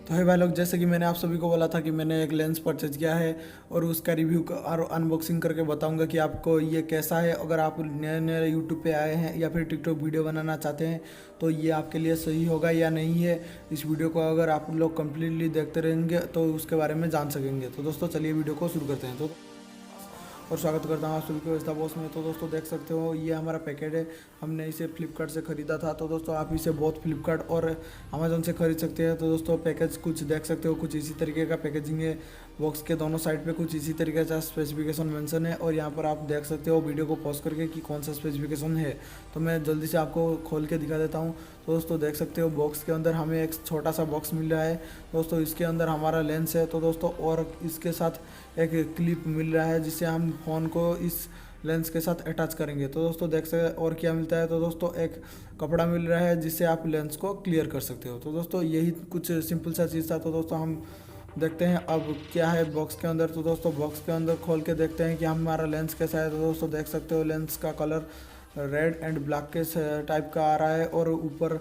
तो है भाई लोग, जैसे कि मैंने आप सभी को बोला था कि मैंने एक लेंस परचेज किया है और उसका रिव्यू और अनबॉक्सिंग करके बताऊंगा कि आपको ये कैसा है। अगर आप नए नए यूट्यूब पे आए हैं या फिर टिकटॉक वीडियो बनाना चाहते हैं तो ये आपके लिए सही होगा या नहीं है। इस वीडियो को अगर आप लोग कंप्लीटली देखते रहेंगे तो उसके बारे में जान सकेंगे। तो दोस्तों चलिए वीडियो को शुरू करते हैं। तो और स्वागत करता हूँ आप सभी को इस बॉस में। तो दोस्तों देख सकते हो ये हमारा पैकेट है, हमने इसे फ्लिपकार्ट से ख़रीदा था। तो दोस्तों आप इसे बहुत फ्लिपकार्ट और अमेजोन से ख़रीद सकते हैं। तो दोस्तों पैकेज कुछ देख सकते हो, कुछ इसी तरीके का पैकेजिंग है। बॉक्स के दोनों साइड पे कुछ इसी तरीके का स्पेसिफिकेशन मेंशन है और यहाँ पर आप देख सकते हो वीडियो को पॉज करके कि कौन सा स्पेसिफिकेशन है। तो मैं जल्दी से आपको खोल के दिखा देता हूँ। तो दोस्तों देख सकते हो बॉक्स के अंदर हमें एक छोटा सा बॉक्स मिल रहा है। दोस्तों इसके अंदर हमारा लेंस है। तो दोस्तों और इसके साथ एक क्लिप मिल रहा है जिससे हम फ़ोन को इस लेंस के साथ अटैच करेंगे। तो दोस्तों देख सकते और क्या मिलता है। तो दोस्तों एक कपड़ा मिल रहा है जिससे आप लेंस को क्लियर कर सकते हो। तो दोस्तों यही कुछ सिंपल सा चीज़ था। तो दोस्तों हम देखते हैं अब क्या है बॉक्स के अंदर। तो दोस्तों बॉक्स के अंदर खोल के देखते हैं कि हमारा लेंस कैसा है। तो दोस्तों देख सकते हो लेंस का कलर रेड एंड ब्लैक के टाइप का आ रहा है और ऊपर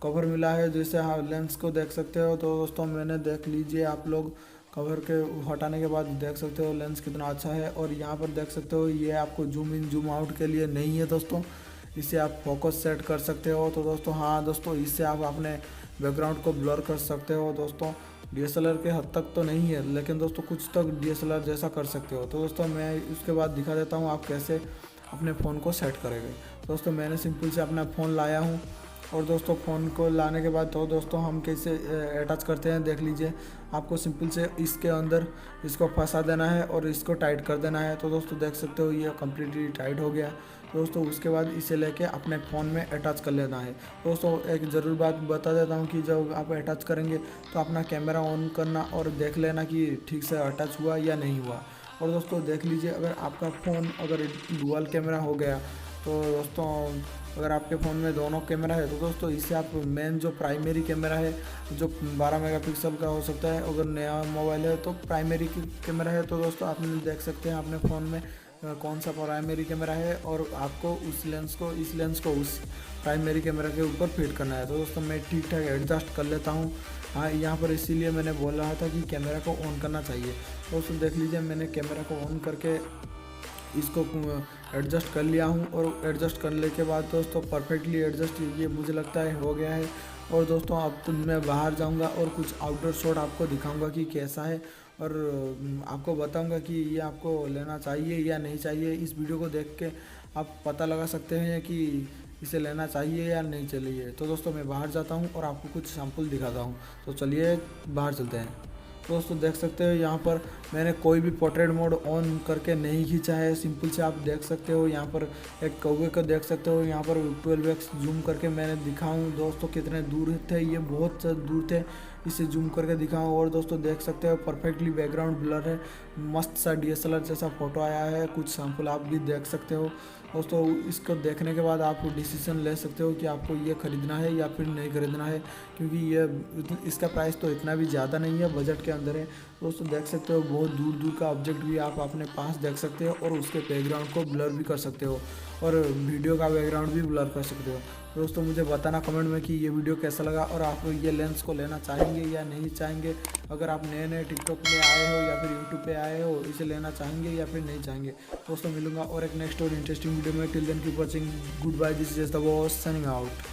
कवर मिला है जिससे हाँ लेंस को देख सकते हो। तो दोस्तों मैंने देख लीजिए, आप लोग कवर के हटाने के बाद देख सकते हो लेंस कितना अच्छा है। और यहाँ पर देख सकते हो ये आपको जूम इन जूम आउट के लिए नहीं है दोस्तों, इससे आप फोकस सेट कर सकते हो। तो दोस्तों हाँ दोस्तों इससे आप अपने बैकग्राउंड को ब्लर कर सकते हो। दोस्तों डीएसएलआर के हद तक तो नहीं है लेकिन दोस्तों कुछ तक डीएसएलआर जैसा कर सकते हो। तो दोस्तों मैं उसके बाद दिखा देता हूँ आप कैसे अपने फ़ोन को सेट करेंगे। दोस्तों मैंने सिंपल से अपना फ़ोन लाया हूँ और दोस्तों फ़ोन को लाने के बाद तो दोस्तों हम कैसे अटैच करते हैं देख लीजिए। आपको सिंपल से इसके अंदर इसको फंसा देना है और इसको टाइट कर देना है। तो दोस्तों देख सकते हो ये कम्प्लीटली टाइट हो गया। दोस्तों उसके बाद इसे लेके अपने फ़ोन में अटैच कर लेना है। दोस्तों एक ज़रूर बात बता देता हूँ कि जब आप अटैच करेंगे तो अपना कैमरा ऑन करना और देख लेना कि ठीक से अटैच हुआ या नहीं हुआ। और दोस्तों देख लीजिए अगर आपका फ़ोन अगर डुअल कैमरा हो गया तो दोस्तों अगर आपके फ़ोन में दोनों कैमरा है तो दोस्तों इससे आप मेन जो प्राइमरी कैमरा है जो 12 मेगापिक्सल का हो सकता है, अगर नया मोबाइल है तो प्राइमरी कैमरा है। तो दोस्तों आप देख सकते हैं अपने फ़ोन में कौन सा प्राइमरी कैमरा है और आपको इस लेंस को उस प्राइमरी कैमरा के ऊपर फिट करना है। तो दोस्तों मैं ठीक ठाक एडजस्ट कर लेता हूँ। हाँ यहाँ पर इसीलिए मैंने बोल रहा था कि कैमरा को ऑन करना चाहिए। दोस्तों देख लीजिए मैंने कैमरा को ऑन करके इसको एडजस्ट कर लिया हूँ और एडजस्ट करने के बाद दोस्तों परफेक्टली एडजस्ट ये मुझे लगता है हो गया है। और दोस्तों अब तो मैं बाहर जाऊँगा और कुछ आउटडोर शॉट आपको दिखाऊंगा कि कैसा है और आपको बताऊंगा कि ये आपको लेना चाहिए या नहीं चाहिए। इस वीडियो को देख के आप पता लगा सकते हैं कि इसे लेना चाहिए या नहीं चाहिए। तो दोस्तों मैं बाहर जाता हूँ और आपको कुछ सैंपल दिखाता हूँ। तो चलिए बाहर चलते हैं। दोस्तों देख सकते हो यहाँ पर मैंने कोई भी पोर्ट्रेट मोड ऑन करके नहीं खींचा है। सिंपल से आप देख सकते हो यहाँ पर एक कौवे को देख सकते हो। यहाँ पर 12x जूम करके मैंने दिखाऊँ दोस्तों कितने दूर थे, ये बहुत दूर थे, इसे जूम करके दिखाऊँ। और दोस्तों देख सकते हो परफेक्टली बैकग्राउंड ब्लर है, मस्त सा डीएसएलआर जैसा फ़ोटो आया है। कुछ सैंपल आप भी देख सकते हो। दोस्तों इसको देखने के बाद आप डिसीजन ले सकते हो कि आपको ये ख़रीदना है या फिर नहीं ख़रीदना है, क्योंकि ये इसका प्राइस तो इतना भी ज़्यादा नहीं है, बजट के अंदर है। दोस्तों देख सकते हो बहुत दूर दूर का ऑब्जेक्ट भी आप अपने पास देख सकते हो और उसके बैकग्राउंड को ब्लर भी कर सकते हो और वीडियो का बैकग्राउंड भी ब्लर कर सकते हो। दोस्तों मुझे बताना कमेंट में कि ये वीडियो कैसा लगा और आप ये लेंस को लेना चाहेंगे या नहीं चाहेंगे। अगर आप नए नए टिकटॉक में आए हो या फिर यूट्यूब पे आए हो, इसे लेना चाहेंगे या फिर नहीं चाहेंगे। दोस्तों मिलूंगा और एक नेक्स्ट और इंटरेस्टिंग वीडियो में। Till then keep watching, goodbye, this is the boss signing out.